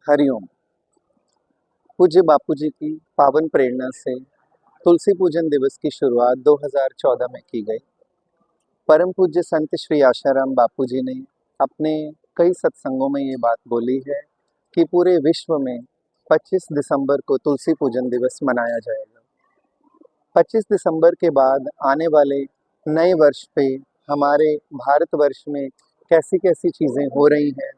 हरिओम। पूज्य बापू जी की पावन प्रेरणा से तुलसी पूजन दिवस की शुरुआत 2014 में की गई। परम पूज्य संत श्री आशाराम बापू जी ने अपने कई सत्संगों में ये बात बोली है कि पूरे विश्व में 25 दिसंबर को तुलसी पूजन दिवस मनाया जाएगा। 25 दिसंबर के बाद आने वाले नए वर्ष पे हमारे भारतवर्ष में कैसी कैसी चीज़ें हो रही हैं,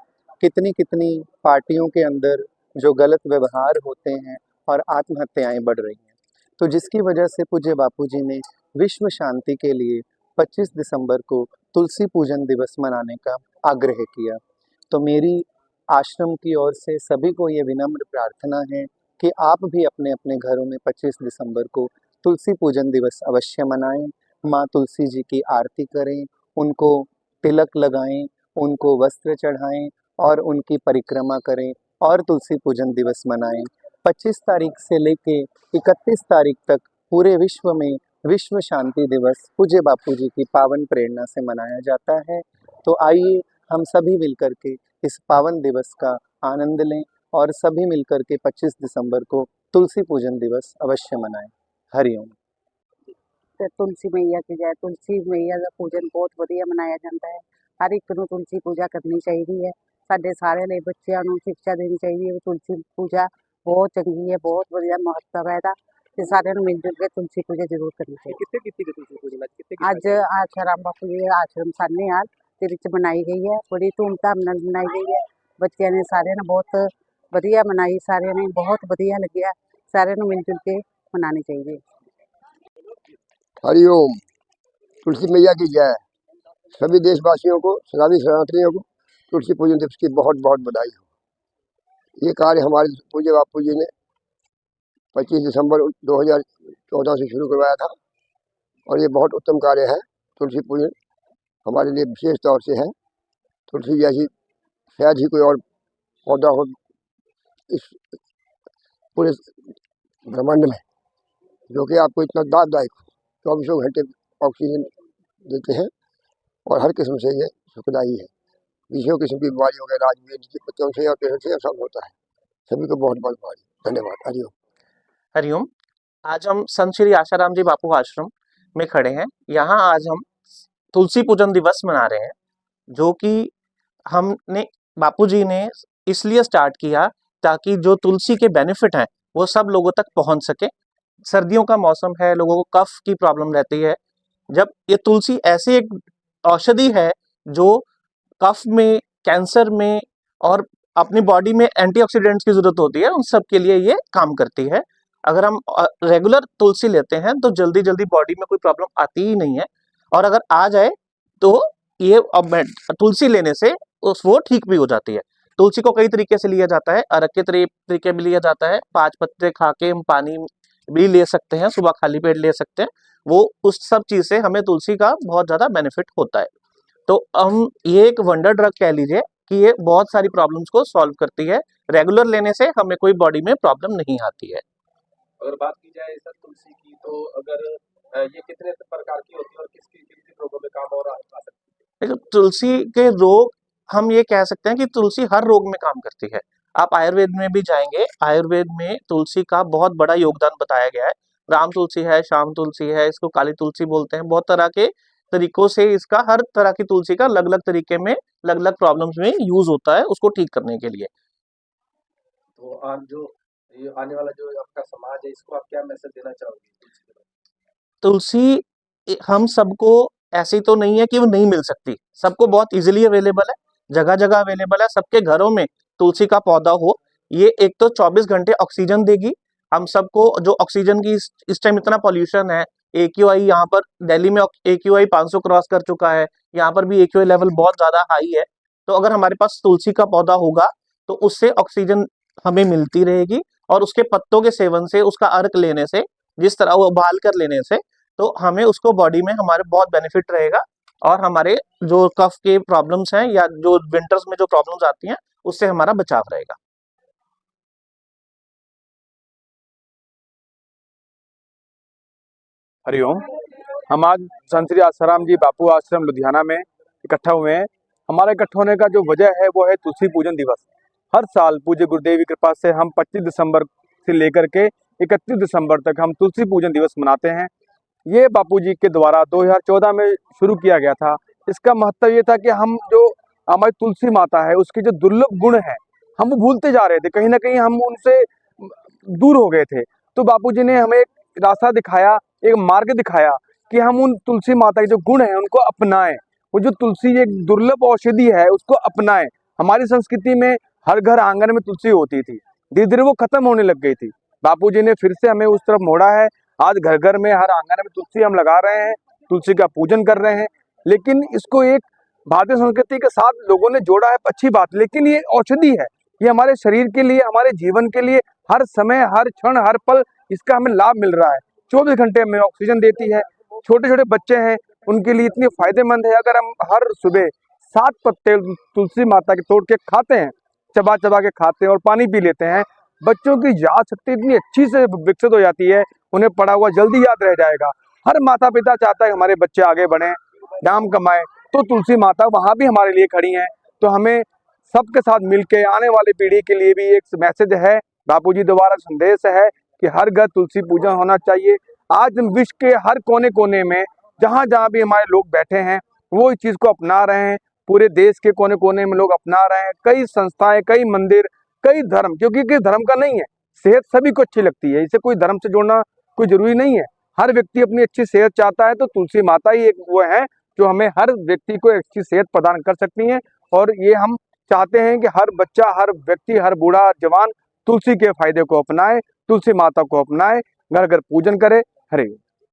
कितनी कितनी पार्टियों के अंदर जो गलत व्यवहार होते हैं और आत्महत्याएं बढ़ रही हैं। तो जिसकी वजह से पूज्य बापू जी ने विश्व शांति के लिए 25 दिसंबर को तुलसी पूजन दिवस मनाने का आग्रह किया। तो मेरी आश्रम की ओर से सभी को ये विनम्र प्रार्थना है कि आप भी अपने अपने घरों में 25 दिसंबर को तुलसी पूजन दिवस अवश्य मनाएं। माँ तुलसी जी की आरती करें, उनको तिलक लगाएं, उनको वस्त्र चढ़ाएं और उनकी परिक्रमा करें और तुलसी पूजन दिवस मनाएं। 25 तारीख से लेके 31 तारीख तक पूरे विश्व में विश्व शांति दिवस पूज्य बापू जी की पावन प्रेरणा से मनाया जाता है। तो आइए हम सभी मिलकर के इस पावन दिवस का आनंद लें और सभी मिलकर के 25 दिसंबर को तुलसी पूजन दिवस अवश्य मनाएं। हरिओम। ਤੇ तुलसी मैया की जय। तुलसी मैया ਦਾ पूजन बहुत ਵਧੀਆ ਮਨਾਇਆ ਜਾਂਦਾ ਹੈ। ਹਰ ਇੱਕ ਨੂੰ ਤੁਲਸੀ ਪੂਜਾ ਕਰਨੀ ਚਾਹੀਦੀ ਹੈ। ਸਾਡੇ ਸਾਰਿਆਂ ਲਈ ਬੱਚਿਆਂ ਨੂੰ ਸਿੱਖਿਆ ਦੇਣੀ ਚਾਹੀਦੀ ਹੈ ਕਿ ਤੁਲਸੀ ਪੂਜਾ ਬਹੁਤ ਚੰਗੀ ਹੈ, ਬਹੁਤ ਵਧੀਆ ਮਹੱਤਵ ਹੈ ਇਹਦਾ ਤੇ ਸਾਰਿਆਂ ਨੂੰ ਮਿਲ ਜੁਲ ਕੇ ਤੁਲਸੀ ਪੂਜਾ ਜ਼ਰੂਰ ਕਰਨੀ ਚਾਹੀਦੀ ਕਿੱਥੇ ਕੀਤੀ ਗਈ ਤੁਲਸੀ ਪੂਜਨ ਅੱਜ ਕਿੱਥੇ ਹੈ। ਅੱਜ ਆਸ਼ਰਮ ਬਾਪੂ ਜੀ ਦੇ ਆਸ਼ਰਮ ਸਾਨੇਹਾਲ ਦੇ ਵਿੱਚ ਮਨਾਈ ਗਈ ਹੈ। ਬੜੀ ਧੂਮਧਾਮ ਨਾਲ ਮਨਾਈ ਗਈ ਹੈ। ਬੱਚਿਆਂ ਨੇ ਸਾਰਿਆਂ ਨੇ ਬਹੁਤ ਵਧੀਆ ਮਨਾਈ, ਸਾਰਿਆਂ ਨੇ ਬਹੁਤ ਵਧੀਆ ਲੱਗਿਆ। ਸਾਰਿਆਂ ਨੂੰ ਮਿਲ ਜੁਲ ਕੇ ਮਨਾਉਣੀ ਚਾਹੀਦੀ ਹੈ। हरिओम। तुलसी मैया की जय। सभी देशवासियों को, सनातनी सनातनियों को तुलसी पूजन दिवस की बहुत बहुत बधाई हो। ये कार्य हमारे पूज्य बापू जी ने 25 दिसंबर 2014 से शुरू करवाया था और ये बहुत उत्तम कार्य है। तुलसी पूजन हमारे लिए विशेष तौर से है। तुलसी जैसी शायद ही कोई और पौधा हो इस पूरे ब्रह्मांड में जो कि आपको इतना लाभदायक हो। 24 घंटे ऑक्सीजन देते हैं और हर किस्म से ये सुखदायी है। विषयों किस्म की बीमारियों के इलाज भी इनके पत्तों से और पेड़ से सब होता है। सभी को बहुत बहुत धन्यवाद। हरिओम। हरिओम। आज हम संत श्री आशाराम जी बापू आश्रम में खड़े हैं। यहाँ आज हम तुलसी पूजन दिवस मना रहे हैं, जो कि हमने बापू जी ने इसलिए स्टार्ट किया ताकि जो तुलसी के बेनिफिट हैं वो सब लोगों तक पहुंच सके। सर्दियों का मौसम है, लोगों को कफ की प्रॉब्लम रहती है। जब ये तुलसी ऐसी एक औषधि है जो कफ में, कैंसर में और अपनी बॉडी में एंटीऑक्सीडेंट्स की जरूरत होती है, उन सब के लिए ये काम करती है। अगर हम रेगुलर तुलसी लेते हैं तो जल्दी जल्दी बॉडी में कोई प्रॉब्लम आती ही नहीं है, और अगर आ जाए तो ये तुलसी लेने से वो ठीक भी हो जाती है। तुलसी को कई तरीके से लिया जाता है। अर्घ के तरीके भी लिया जाता है। 5 पत्ते खा के हम पानी भी ले सकते हैं, सुबह खाली पेट ले सकते हैं। वो उस सब चीज से हमें तुलसी का बहुत ज्यादा बेनिफिट होता है। तो हम ये एक वंडर ड्रग कह लीजिए कि ये बहुत सारी प्रॉब्लम्स को सॉल्व करती है। रेगुलर लेने से हमें कोई बॉडी में प्रॉब्लम नहीं आती है। अगर बात की जाए सर तुलसी की, तो अगर ये कितने प्रकार की होती है और किस किन रोगों में काम और आ सकती है? देखो, तुलसी के रोग हम ये कह सकते हैं कि तुलसी हर रोग में काम करती है। आप आयुर्वेद में भी जाएंगे, आयुर्वेद में तुलसी का बहुत बड़ा योगदान बताया गया है। राम तुलसी है, श्याम तुलसी है, इसको काली तुलसी बोलते हैं। बहुत तरह के तरीकों से इसका, हर तरह की तुलसी का अलग अलग तरीके में, अलग अलग प्रॉब्लम्स में यूज होता है उसको ठीक करने के लिए। तो आज जो ये आने वाला जो आपका समाज है, इसको आप क्या मैसेज देना चाहोगे? तुलसी हम सबको, ऐसी तो नहीं है कि वो नहीं मिल सकती, सबको बहुत इजीली अवेलेबल है, जगह जगह अवेलेबल है। सबके घरों में तुलसी का पौधा हो। ये एक तो 24 घंटे ऑक्सीजन देगी हम सबको। जो ऑक्सीजन की इस टाइम इतना पॉल्यूशन है, AQI यहाँ पर दिल्ली में AQI 500 क्रॉस कर चुका है। यहाँ पर भी AQI लेवल बहुत ज्यादा हाई है। तो अगर हमारे पास तुलसी का पौधा होगा तो उससे ऑक्सीजन हमें मिलती रहेगी, और उसके पत्तों के सेवन से, उसका अर्क लेने से, जिस तरह वो उबाल कर लेने से, तो हमें उसको बॉडी में हमारे बहुत बेनिफिट रहेगा। और हमारे जो कफ के प्रॉब्लम्स हैं या जो विंटर्स में जो प्रॉब्लम्स आती हैं उससे हमारा बचाव रहेगा। हरिओम। हम आज संत श्री आसाराम जी बापू आश्रम लुधियाना में इकट्ठा हुए हैं। हमारे इकट्ठा होने का जो वजह है वो है तुलसी पूजन दिवस। हर साल पूज्य गुरुदेव की कृपा से हम 25 दिसंबर से लेकर के 31 दिसंबर तक हम तुलसी पूजन दिवस मनाते हैं। ये बापूजी के द्वारा 2014 में शुरू किया गया था। इसका महत्व ये था कि हम जो हमारी तुलसी माता है उसके जो दुर्लभ गुण है हम वो भूलते जा रहे थे, कहीं ना कहीं हम उनसे दूर हो गए थे। तो बापूजी ने हमें एक रास्ता दिखाया, एक मार्ग दिखाया कि हम उन तुलसी माता के जो गुण है उनको अपनाएं। वो जो तुलसी एक दुर्लभ औषधि है उसको अपनाएं। हमारी संस्कृति में हर घर आंगन में तुलसी होती थी, धीरे धीरे वो खत्म होने लग गई थी। बापूजी ने फिर से हमें उस तरफ मोड़ा है। आज घर घर में हर आंगन में तुलसी हम लगा रहे हैं, तुलसी का पूजन कर रहे हैं। लेकिन इसको एक भारतीय संस्कृति के साथ लोगों ने जोड़ा है, अच्छी बात, लेकिन ये औषधि है, ये हमारे शरीर के लिए, हमारे जीवन के लिए हर समय, हर क्षण, हर पल इसका हमें लाभ मिल रहा है। 24 घंटे हमें ऑक्सीजन देती है। छोटे छोटे बच्चे हैं उनके लिए इतनी फायदेमंद है। अगर हम हर सुबह 7 पत्ते तुलसी माता के तोड़ के खाते हैं, चबा चबा के खाते हैं और पानी पी लेते हैं, बच्चों की याद शक्ति इतनी अच्छी से विकसित हो जाती है, उन्हें पढ़ा हुआ जल्दी याद रह जाएगा। हर माता पिता चाहता है हमारे बच्चे आगे बढ़ें, नाम कमाएं, तो तुलसी माता वहां भी हमारे लिए खड़ी हैं। तो हमें सबके साथ मिलके आने वाली पीढ़ी के लिए भी एक मैसेज है, बापूजी द्वारा संदेश है कि हर घर तुलसी पूजन होना चाहिए। आज हम विश्व के हर कोने कोने में जहाँ जहाँ भी हमारे लोग बैठे हैं वो इस चीज को अपना रहे हैं। पूरे देश के कोने कोने में लोग अपना रहे हैं। कई संस्थाएं, कई मंदिर, कई धर्म, क्योंकि किस धर्म का नहीं है, सेहत सभी को अच्छी लगती है, इसे कोई धर्म से जोड़ना कोई जरूरी नहीं है। हर व्यक्ति अपनी अच्छी सेहत चाहता है, तो तुलसी माता ही एक वो है जो हमें हर व्यक्ति को अच्छी सेहत प्रदान कर सकती है। और ये हम चाहते हैं कि हर बच्चा, हर व्यक्ति, हर बूढ़ा, जवान तुलसी के फायदे को अपनाए, तुलसी माता को अपनाए, घर घर पूजन करे। हरे